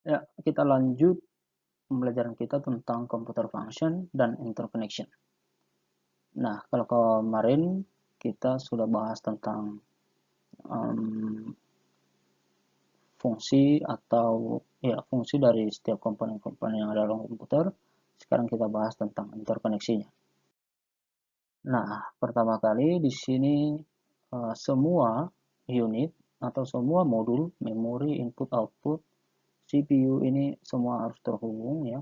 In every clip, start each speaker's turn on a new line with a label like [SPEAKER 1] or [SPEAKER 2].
[SPEAKER 1] Ya, kita lanjut pembelajaran kita tentang computer function dan interconnection. Nah, kalau kemarin kita sudah bahas tentang um, fungsi atau ya fungsi dari setiap komponen-komponen yang ada dalam komputer. Sekarang kita bahas tentang interkoneksinya. Nah, pertama kali di sini semua unit atau semua modul memori input output CPU ini semua harus terhubung ya,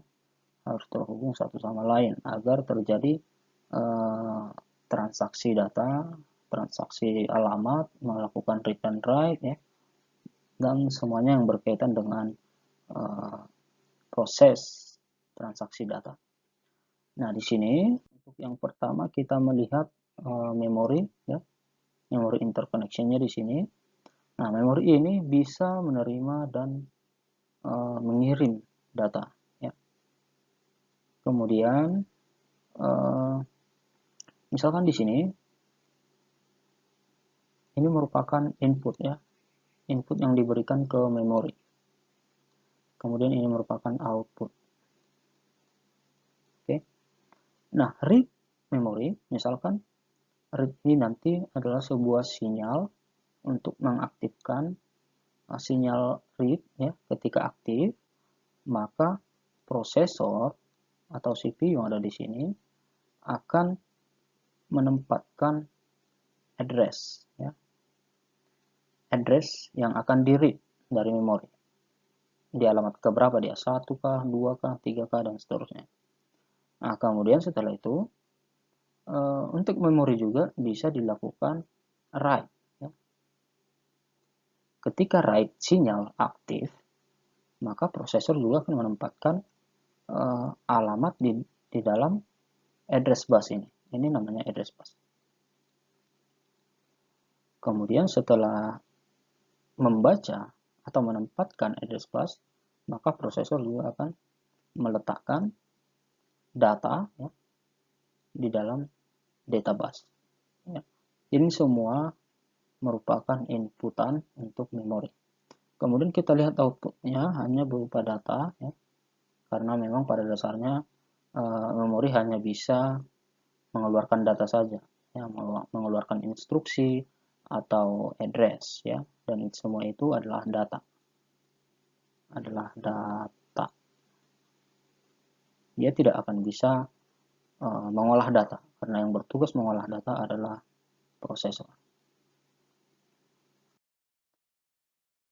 [SPEAKER 1] harus terhubung satu sama lain agar terjadi transaksi data, transaksi alamat, melakukan read and write ya, dan semuanya yang berkaitan dengan uh, proses transaksi data. Nah, di sini untuk yang pertama kita melihat memori ya, memori interconnection-nya di sini. Nah, memori ini bisa menerima dan mengirim data ya. Kemudian misalkan di sini ini merupakan input ya, input yang diberikan ke memori. Kemudian ini merupakan output. Oke. Nah, read memori misalkan read ini nanti adalah sebuah sinyal untuk mengaktifkan sinyal read ya. Ketika aktif, maka prosesor atau CPU yang ada di sini akan menempatkan address ya, address yang akan di read dari memori. Di alamat ke berapa dia? 1 kah, 2 kah, 3 kah, dan seterusnya. Nah, kemudian setelah itu untuk memori juga bisa dilakukan write ya. Ketika write sinyal aktif, maka prosesor juga akan menempatkan alamat di dalam address bus ini. Ini namanya address bus. Kemudian setelah membaca atau menempatkan address bus, maka prosesor juga akan meletakkan data ya, di dalam data bus. Ya. Ini semua merupakan inputan untuk memori. Kemudian kita lihat outputnya hanya berupa data ya, karena memang pada dasarnya memori hanya bisa mengeluarkan data saja ya, mengeluarkan instruksi atau address ya, dan semua itu adalah data, dia tidak akan bisa mengolah data karena yang bertugas mengolah data adalah prosesor.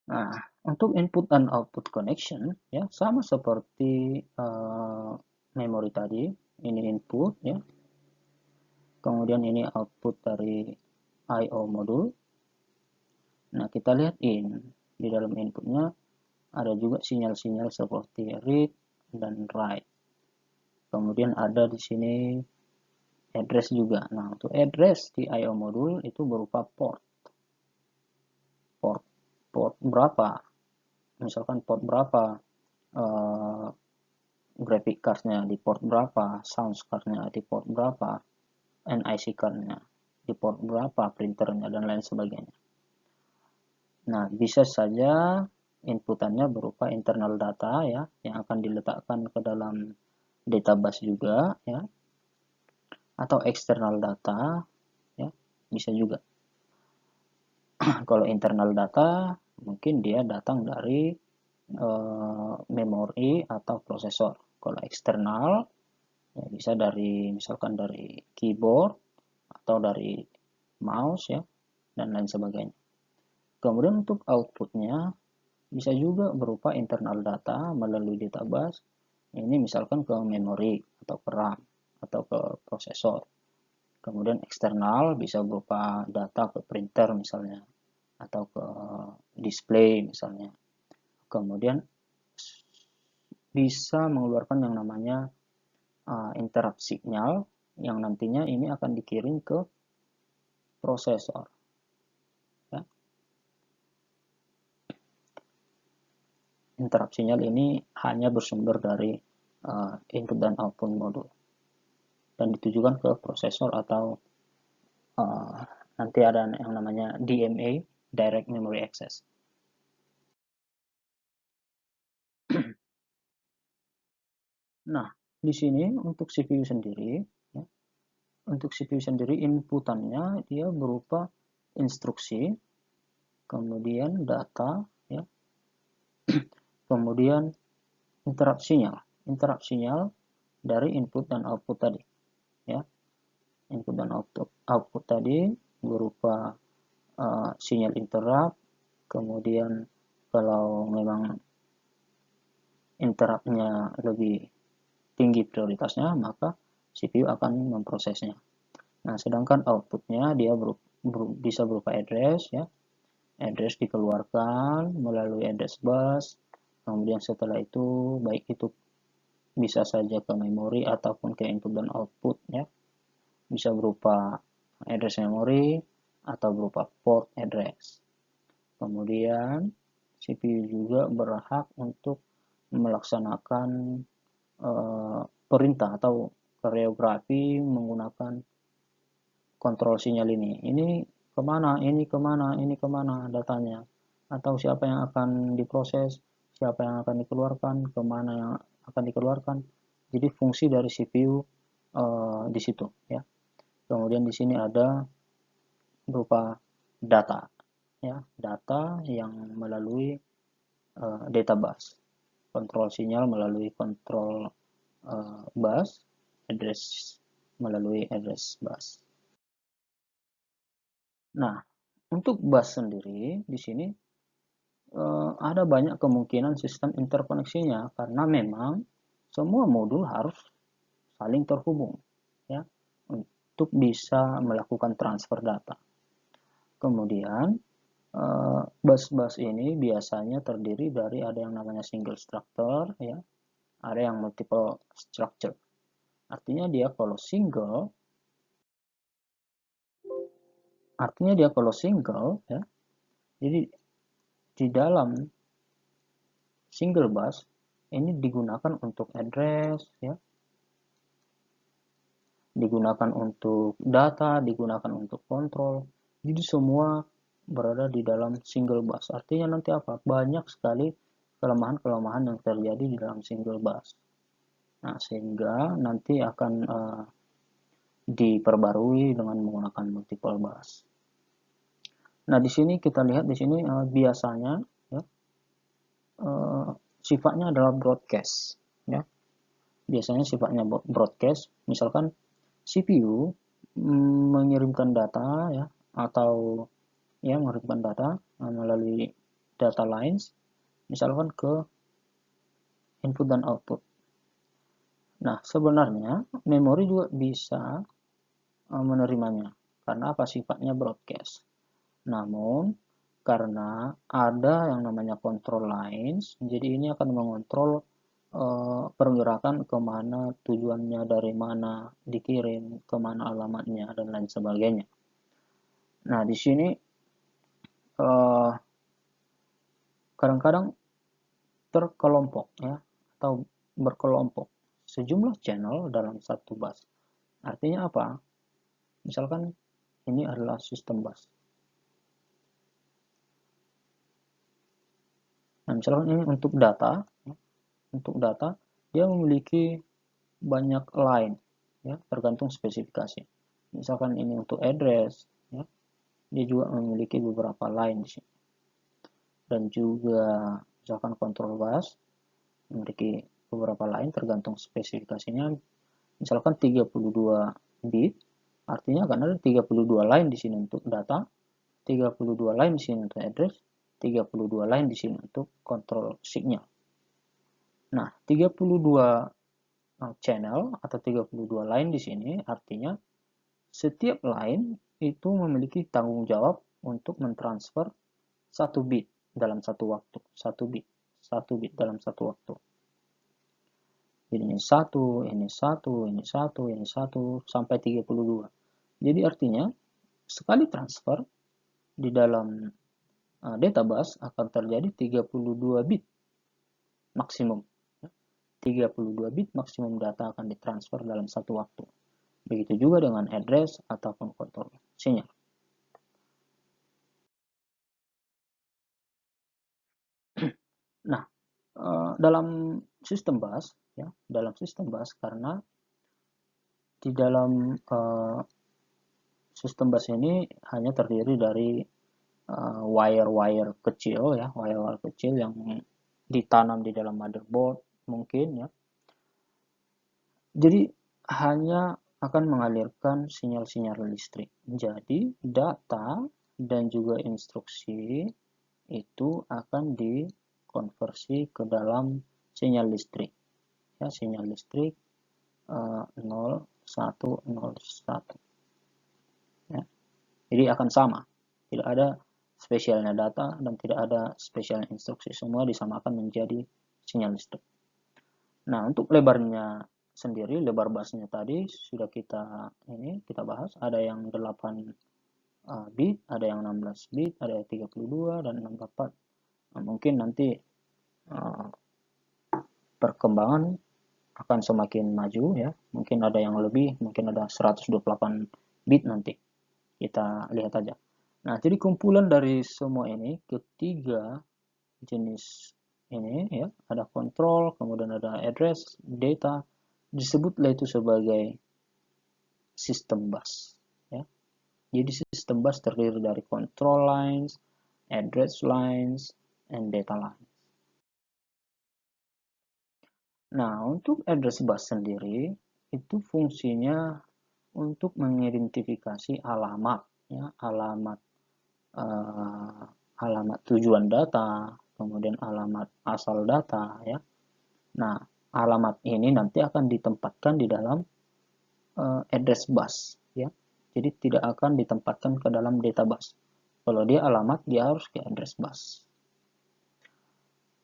[SPEAKER 1] Nah, untuk input dan output connection ya sama seperti memori tadi, ini input ya, kemudian ini output dari I/O modul. Nah, kita lihat di dalam inputnya ada juga sinyal-sinyal seperti read dan write. Kemudian ada di sini address juga. Nah, untuk address di I/O modul itu berupa port. Port berapa? Misalkan port berapa? Graphic card-nya di port berapa? Sound card-nya di port berapa? NIC card-nya di port berapa? Printernya dan lain sebagainya. Nah, bisa saja inputannya berupa internal data ya, yang akan diletakkan ke dalam database juga ya, atau external data ya, bisa juga. Kalau internal data mungkin dia datang dari memori atau prosesor. Kalau eksternal ya bisa dari misalkan dari keyboard atau dari mouse ya, dan lain sebagainya. Kemudian untuk outputnya bisa juga berupa internal data melalui database. Ini misalkan ke memori atau ke RAM atau ke prosesor. Kemudian eksternal bisa berupa data ke printer misalnya atau ke display misalnya. Kemudian bisa mengeluarkan yang namanya interrupt signal yang nantinya ini akan dikirim ke prosesor. Ya. Interrupt signal ini hanya bersumber dari input dan output modul dan ditujukan ke prosesor atau nanti ada yang namanya DMA, Direct Memory Access. Nah, di sini untuk CPU sendiri, ya, untuk CPU sendiri inputannya dia berupa instruksi, kemudian data, ya, kemudian interrupt sinyal dari input dan output tadi, ya. Input dan output tadi berupa sinyal interrupt, kemudian kalau memang interruptnya lebih tinggi prioritasnya, maka CPU akan memprosesnya. Nah, sedangkan outputnya dia bisa berupa address, ya. Address dikeluarkan melalui address bus, kemudian setelah itu baik itu bisa saja ke memori ataupun ke input dan output, ya. Bisa berupa address memori atau berupa port address. Kemudian CPU juga berhak untuk melaksanakan perintah atau koreografi menggunakan kontrol sinyal ini. Ini kemana, ini kemana, ini kemana datanya. Atau siapa yang akan diproses, siapa yang akan dikeluarkan, kemana yang akan dikeluarkan. Jadi fungsi dari CPU di situ, ya. Kemudian di sini ada berupa data, ya, data yang melalui data bus, kontrol sinyal melalui kontrol bus, address melalui address bus. Nah, untuk bus sendiri di sini ada banyak kemungkinan sistem interkoneksinya karena memang semua modul harus saling terhubung, ya, untuk bisa melakukan transfer data. Kemudian bus-bus ini biasanya terdiri dari ada yang namanya single structure, ya, ada yang multiple structure. Artinya dia kalau single, ya, jadi di dalam single bus ini digunakan untuk address, ya, digunakan untuk data, digunakan untuk kontrol. Jadi semua berada di dalam single bus. Artinya nanti apa? Banyak sekali kelemahan-kelemahan yang terjadi di dalam single bus. Nah, sehingga nanti akan diperbarui dengan menggunakan multiple bus. Nah, di sini kita lihat di sini biasanya, ya, sifatnya adalah broadcast, ya. Biasanya sifatnya broadcast, misalkan CPU mengirimkan data, ya, atau ya mengirimkan data melalui data lines, misalkan ke input dan output. Nah, sebenarnya memori juga bisa menerimanya karena apa, sifatnya broadcast. Namun karena ada yang namanya control lines, jadi ini akan mengontrol pergerakan kemana tujuannya, dari mana dikirim, kemana alamatnya, dan lain sebagainya. Nah, di sini kadang-kadang terkelompok, ya, atau berkelompok sejumlah channel dalam satu bus. Artinya apa? Misalkan ini adalah sistem bus. Nah, misalkan ini untuk data, ya, untuk data dia memiliki banyak line, ya, tergantung spesifikasi. Misalkan ini untuk address, ya, dia juga memiliki beberapa line di sini. Dan juga misalkan control bus memiliki beberapa line tergantung spesifikasinya. Misalkan 32 bit, artinya akan ada 32 line di sini untuk data, 32 line di sini untuk address, 32 line di sini untuk kontrol signal. Nah, 32 channel atau 32 line di sini artinya setiap line itu memiliki tanggung jawab untuk mentransfer satu bit dalam satu waktu, satu bit dalam satu waktu. Jadi ini satu, ini satu, ini satu, ini satu, sampai 32. Jadi artinya sekali transfer di dalam database akan terjadi 32 bit maksimum. 32 bit maksimum data akan ditransfer dalam satu waktu. Begitu juga dengan address ataupun kontrol sinyal. Nah, dalam sistem bus, ya, dalam sistem bus, karena di dalam sistem bus ini hanya terdiri dari wire-wire kecil, ya, wire-wire kecil yang ditanam di dalam motherboard mungkin, ya. Jadi hanya akan mengalirkan sinyal-sinyal listrik. Jadi data dan juga instruksi itu akan dikonversi ke dalam sinyal listrik, ya, sinyal listrik 0, 1, 0, 1, ya. Jadi akan sama, tidak ada spesialnya data dan tidak ada spesialnya instruksi, semua disamakan menjadi sinyal listrik. Nah, untuk lebarnya sendiri, lebar busnya tadi sudah kita bahas, ada yang 8 bit, ada yang 16 bit, ada yang 32 dan 64. Nah, mungkin nanti perkembangan akan semakin maju, ya. Mungkin ada yang lebih, mungkin ada 128 bit nanti. Kita lihat aja. Nah, jadi kumpulan dari semua ini, ketiga jenis ini, ya, ada kontrol, kemudian ada address, data, disebutlah itu sebagai sistem bus, ya. Jadi sistem bus terdiri dari control lines, address lines, and data lines. Nah, untuk address bus sendiri itu fungsinya untuk mengidentifikasi alamat, ya, alamat tujuan data, kemudian alamat asal data, ya. Nah, alamat ini nanti akan ditempatkan di dalam address bus, ya. Jadi tidak akan ditempatkan ke dalam data bus. Kalau dia alamat, dia harus ke address bus.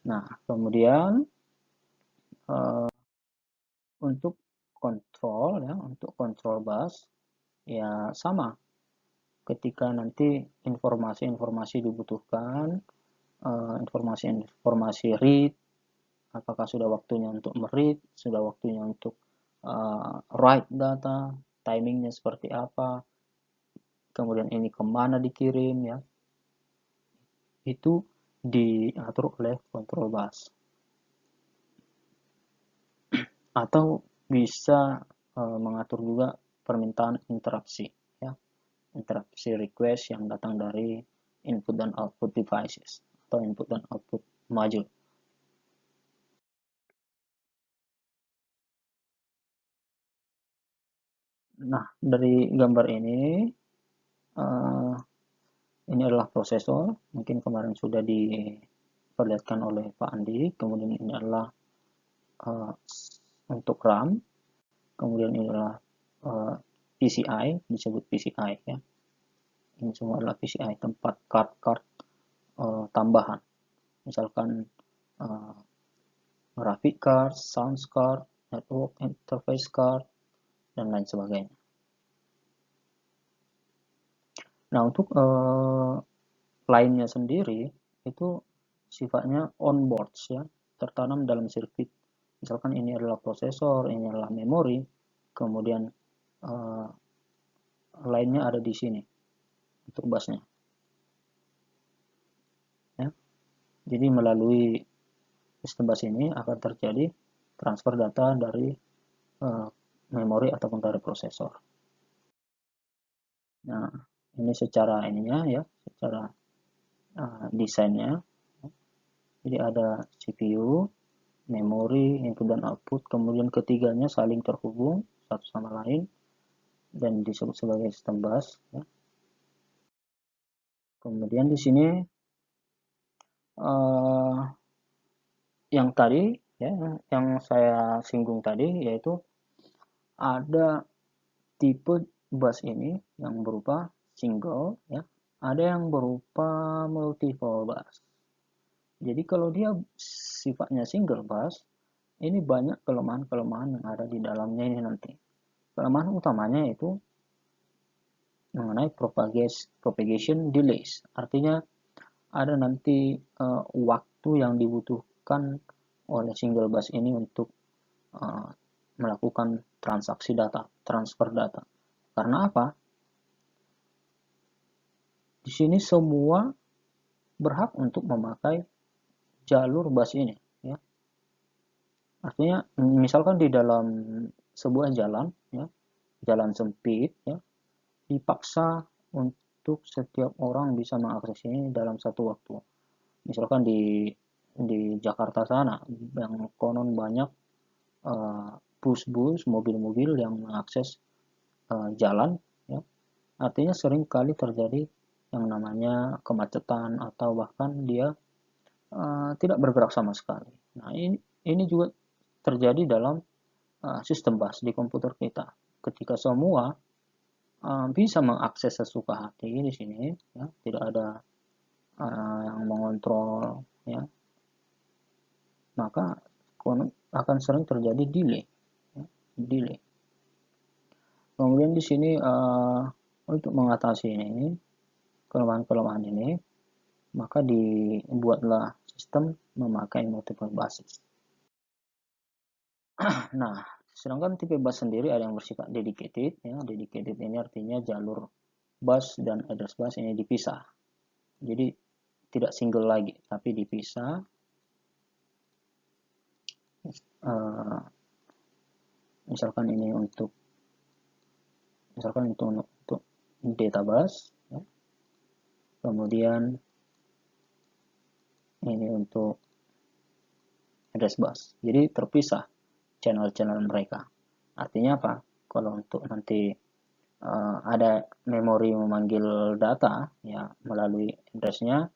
[SPEAKER 1] Nah, kemudian untuk kontrol, ya, untuk kontrol bus ya sama. Ketika nanti informasi-informasi dibutuhkan, informasi-informasi read, apakah sudah waktunya untuk meread, sudah waktunya untuk write data, timingnya seperti apa, kemudian ini kemana dikirim, ya, itu diatur oleh control bus. Atau bisa mengatur juga permintaan interaksi, ya, interaksi request yang datang dari input dan output devices atau input dan output module. Nah, dari gambar ini adalah prosesor, mungkin kemarin sudah diperlihatkan oleh Pak Andi. Kemudian ini adalah untuk RAM, kemudian ini adalah PCI, disebut PCI, ya. Ini semua adalah PCI, tempat card tambahan, misalkan graphic card, sound card, network interface card, dan lain sebagainya. Nah, untuk lainnya sendiri itu sifatnya onboard, ya, tertanam dalam sirkuit. Misalkan ini adalah prosesor, ini adalah memori, kemudian lainnya ada di sini untuk busnya, ya. Jadi melalui sistem bus ini akan terjadi transfer data dari memori ataupun dari prosesor. Nah, ini secara ininya, ya, secara desainnya. Jadi ada CPU, memori, input dan output, kemudian ketiganya saling terhubung satu sama lain dan disebut sebagai sistem bus, ya. Kemudian di sini yang tadi, ya, yang saya singgung tadi, yaitu ada tipe bus ini yang berupa single, ya, ada yang berupa multiple bus. Jadi kalau dia sifatnya single bus, ini banyak kelemahan-kelemahan yang ada di dalamnya ini nanti. Kelemahan utamanya itu mengenai propagation delays. Artinya ada nanti waktu yang dibutuhkan oleh single bus ini untuk melakukan transaksi data, transfer data. Karena apa? Di sini semua berhak untuk memakai jalur bus ini, ya. Artinya misalkan di dalam sebuah jalan, ya, jalan sempit, ya, dipaksa untuk setiap orang bisa mengakses ini dalam satu waktu. Misalkan di Jakarta sana yang konon banyak bus-bus, mobil-mobil yang mengakses jalan, ya, artinya sering kali terjadi yang namanya kemacetan atau bahkan dia tidak bergerak sama sekali. Nah, ini juga terjadi dalam sistem bus di komputer kita. Ketika semua bisa mengakses sesuka hati di sini, ya, tidak ada yang mengontrol, ya, maka akan sering terjadi delay, ya, delay. Kemudian di sini untuk mengatasi ini kelemahan-kelemahan ini, maka dibuatlah sistem memakai multiple buses. Nah, sedangkan tipe bus sendiri ada yang bersifat dedicated, ya. Dedicated ini artinya jalur bus dan address bus ini dipisah. Jadi tidak single lagi, tapi dipisah. Uh, misalkan ini untuk data bus, ya. Kemudian ini untuk address bus. Jadi terpisah channel-channel mereka. Artinya apa? Kalau untuk nanti ada memori memanggil data, ya, melalui address-nya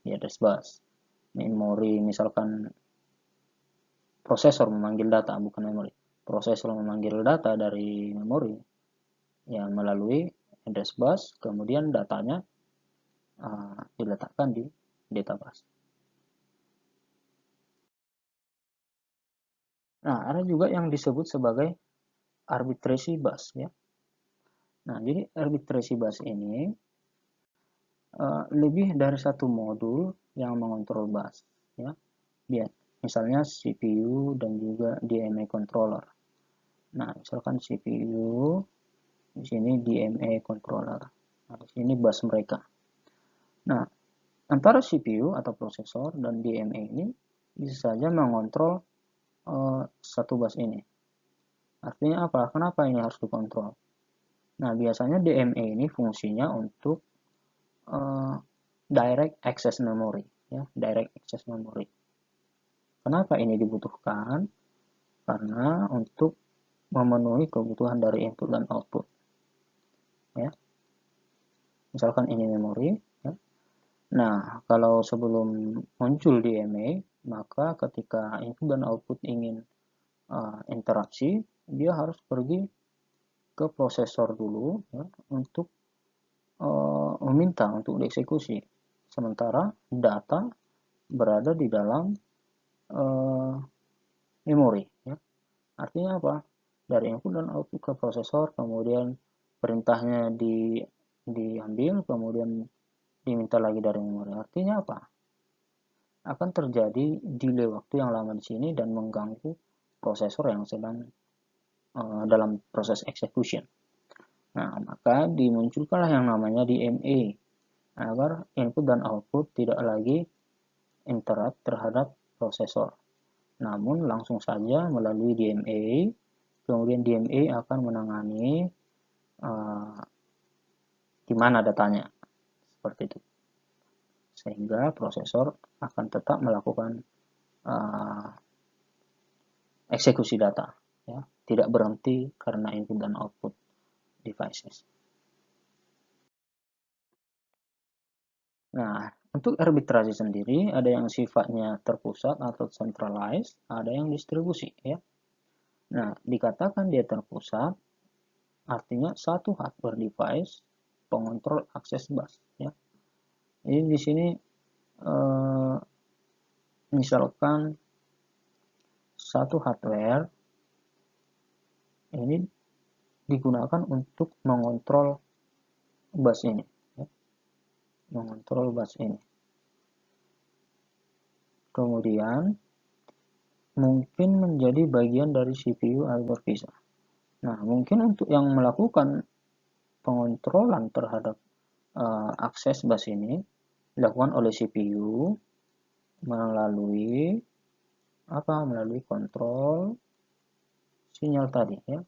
[SPEAKER 1] di address bus. Memori misalkan prosesor memanggil data, bukan memori. Prosesor memanggil data dari memori, ya, melalui address bus, kemudian datanya diletakkan di data bus. Nah, ada juga yang disebut sebagai arbitrary bus, ya. Nah, jadi arbitrary bus ini lebih dari satu modul yang mengontrol bus, ya. Biar misalnya CPU dan juga DMA controller. Nah, misalkan CPU, di sini DMA controller. Nah, di sini bus mereka. Nah, antara CPU atau prosesor dan DMA ini bisa saja mengontrol satu bus ini. Artinya apa? Kenapa ini harus dikontrol? Nah, biasanya DMA ini fungsinya untuk direct access memory, ya, direct access memory. Kenapa ini dibutuhkan? Karena untuk memenuhi kebutuhan dari input dan output, ya. Misalkan ini memori, ya. Nah, kalau sebelum muncul DMA, maka ketika input dan output ingin interaksi, dia harus pergi ke prosesor dulu, ya, untuk meminta untuk dieksekusi. Sementara data berada di dalam memori, ya. Artinya apa? Dari input dan output ke prosesor, kemudian perintahnya diambil, kemudian diminta lagi dari memori. Artinya apa? Akan terjadi delay waktu yang lama di sini dan mengganggu prosesor yang sedang dalam proses execution. Nah, maka dimunculkanlah yang namanya DMA agar input dan output tidak lagi interrupt terhadap prosesor. Namun langsung saja melalui DMA, kemudian DMA akan menangani di mana datanya, seperti itu. Sehingga prosesor akan tetap melakukan eksekusi data, ya, tidak berhenti karena input dan output devices. Nah, untuk arbitrasi sendiri ada yang sifatnya terpusat atau centralized, ada yang distribusi, ya. Nah, dikatakan dia terpusat artinya satu hardware device pengontrol akses bus, ya. Jadi di sini misalkan satu hardware ini digunakan untuk mengontrol bus ini, ya. Mengontrol bus ini. Kemudian mungkin menjadi bagian dari CPU atau berpisah. Nah, mungkin untuk yang melakukan pengontrolan terhadap akses bus ini dilakukan oleh CPU melalui Melalui kontrol sinyal tadi ya.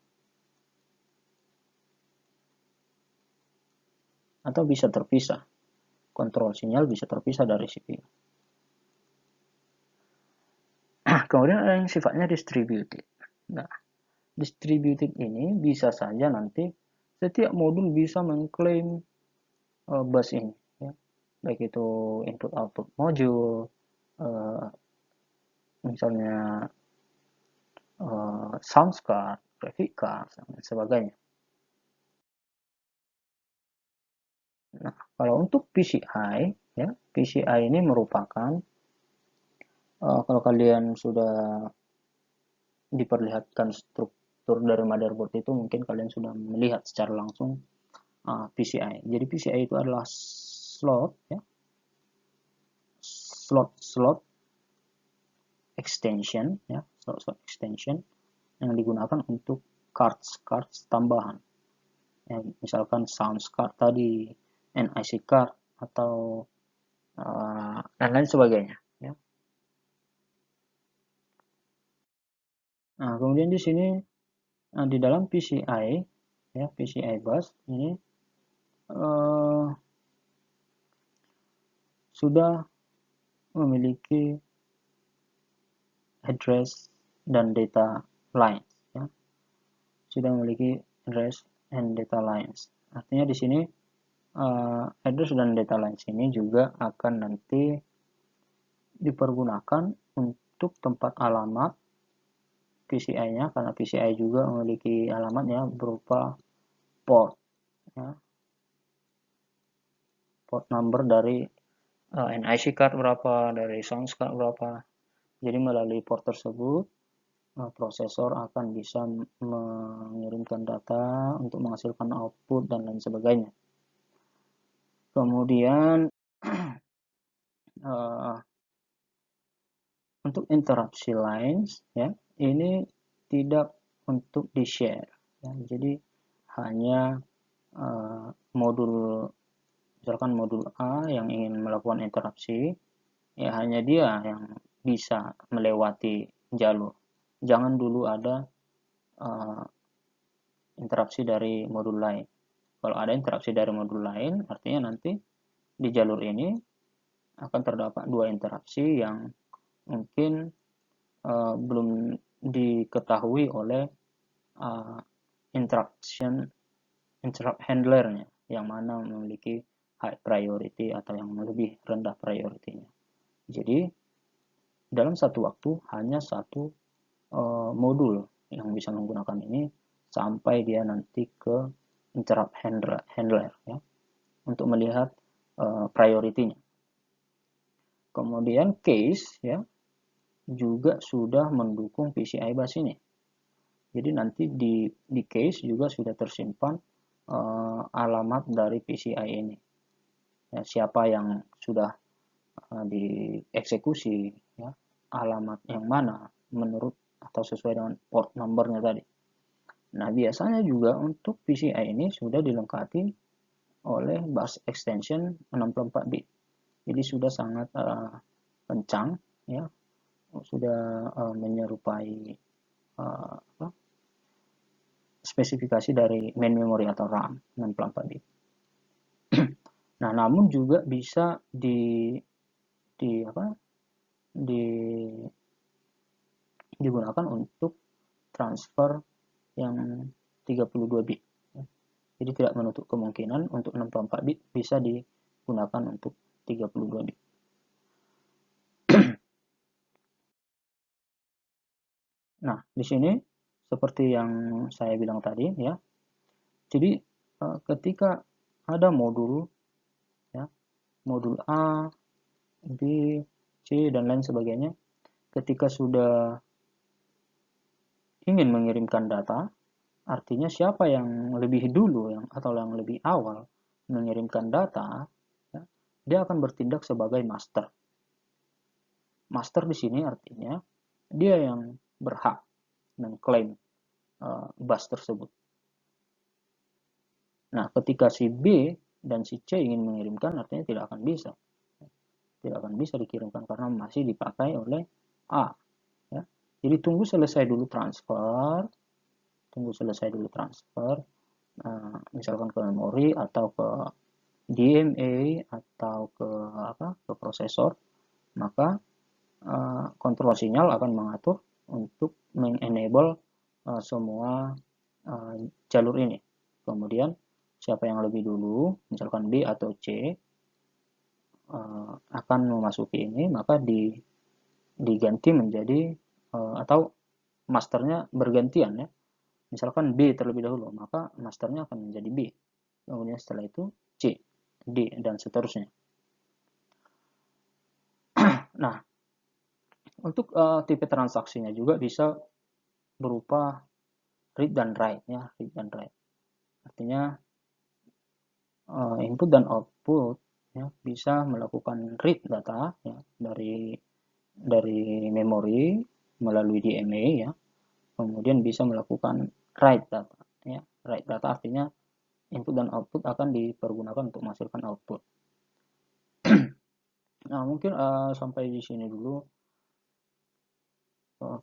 [SPEAKER 1] Atau bisa terpisah. Kontrol sinyal bisa terpisah dari CPU. Kemudian ada yang sifatnya distributed. Nah, distributed ini bisa saja nanti setiap modul bisa mengklaim bus ini ya. Baik itu input output module, misalnya sound card, graphic card, dan sebagainya. Nah, kalau untuk PCI, ya, PCI ini merupakan kalau kalian sudah diperlihatkan struktur dari motherboard itu, mungkin kalian sudah melihat secara langsung PCI. Jadi PCI itu adalah slot, ya, slot extension, ya, slot extension yang digunakan untuk cards tambahan. Ya, misalkan sound card tadi, NIC card atau dan lain sebagainya. Ya. Nah, kemudian di sini di dalam PCI, ya PCI bus ini sudah memiliki address dan data lines. Ya. Sudah memiliki address and data lines. Artinya di sini address dan data lines ini juga akan nanti dipergunakan untuk tempat alamat PCI-nya, karena PCI juga memiliki alamatnya berupa port, ya. Port number dari NIC card berapa, dari sound card berapa. Jadi melalui port tersebut prosesor akan bisa mengirimkan data untuk menghasilkan output dan lain sebagainya. Kemudian untuk interruption lines, ya, ini tidak untuk di share. Ya, jadi hanya modul, misalkan modul A yang ingin melakukan interupsi, ya hanya dia yang bisa melewati jalur. Jangan dulu ada interupsi dari modul lain. Kalau ada interupsi dari modul lain, artinya nanti di jalur ini akan terdapat dua interupsi yang mungkin belum diketahui oleh interrupt handlernya, yang mana memiliki high priority atau yang lebih rendah priority-nya. Jadi dalam satu waktu hanya satu modul yang bisa menggunakan ini sampai dia nanti ke interrupt handler ya, untuk melihat priority-nya. Kemudian case ya juga sudah mendukung PCI bus ini. Jadi nanti di case juga sudah tersimpan alamat dari PCI ini. Ya, siapa yang sudah dieksekusi, ya, alamat yang mana menurut atau sesuai dengan port numbernya tadi. Nah, biasanya juga untuk PCI ini sudah dilengkapi oleh bus extension 64 bit. Jadi sudah sangat kencang, ya, sudah menyerupai spesifikasi dari main memory atau RAM 64 bit. Nah, namun juga bisa digunakan untuk transfer yang 32 bit. Jadi tidak menutup kemungkinan untuk 64 bit bisa digunakan untuk 32 bit. Nah, di sini seperti yang saya bilang tadi ya. Jadi ketika ada modul ya, modul A, B, C dan lain sebagainya, ketika sudah ingin mengirimkan data, artinya siapa yang lebih dulu atau yang lebih awal mengirimkan data, ya, dia akan bertindak sebagai master. Master di sini artinya dia yang berhak mengklaim bus tersebut. Nah, ketika si B dan si C ingin mengirimkan, artinya tidak akan bisa. Tidak akan bisa dikirimkan karena masih dipakai oleh A. Ya. Jadi tunggu selesai dulu transfer, misalkan ke memori atau ke DMA atau ke ke prosesor, maka kontrol sinyal akan mengatur untuk mengenable semua jalur ini. Kemudian siapa yang lebih dulu, misalkan B atau C, akan memasuki ini, maka diganti menjadi atau masternya bergantian ya. Misalkan B terlebih dahulu, maka masternya akan menjadi B. Kemudian setelah itu C, D, dan seterusnya. Nah, untuk tipe transaksinya juga bisa berupa read dan write ya, read dan write. Artinya input dan output ya, bisa melakukan read data ya, dari memori melalui DMA ya, kemudian bisa melakukan write data ya. Write data artinya input dan output akan dipergunakan untuk menghasilkan output. Nah, mungkin sampai di sini dulu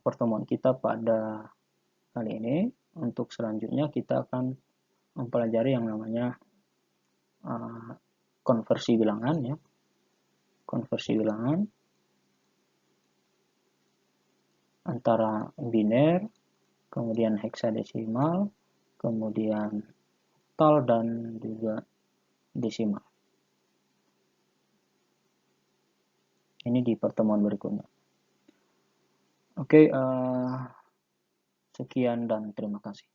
[SPEAKER 1] pertemuan kita pada kali ini. Untuk selanjutnya kita akan mempelajari yang namanya konversi bilangan ya. Konversi bilangan antara biner, kemudian heksadesimal, kemudian oktal, dan juga desimal. Ini di pertemuan berikutnya. Oke, sekian dan terima kasih.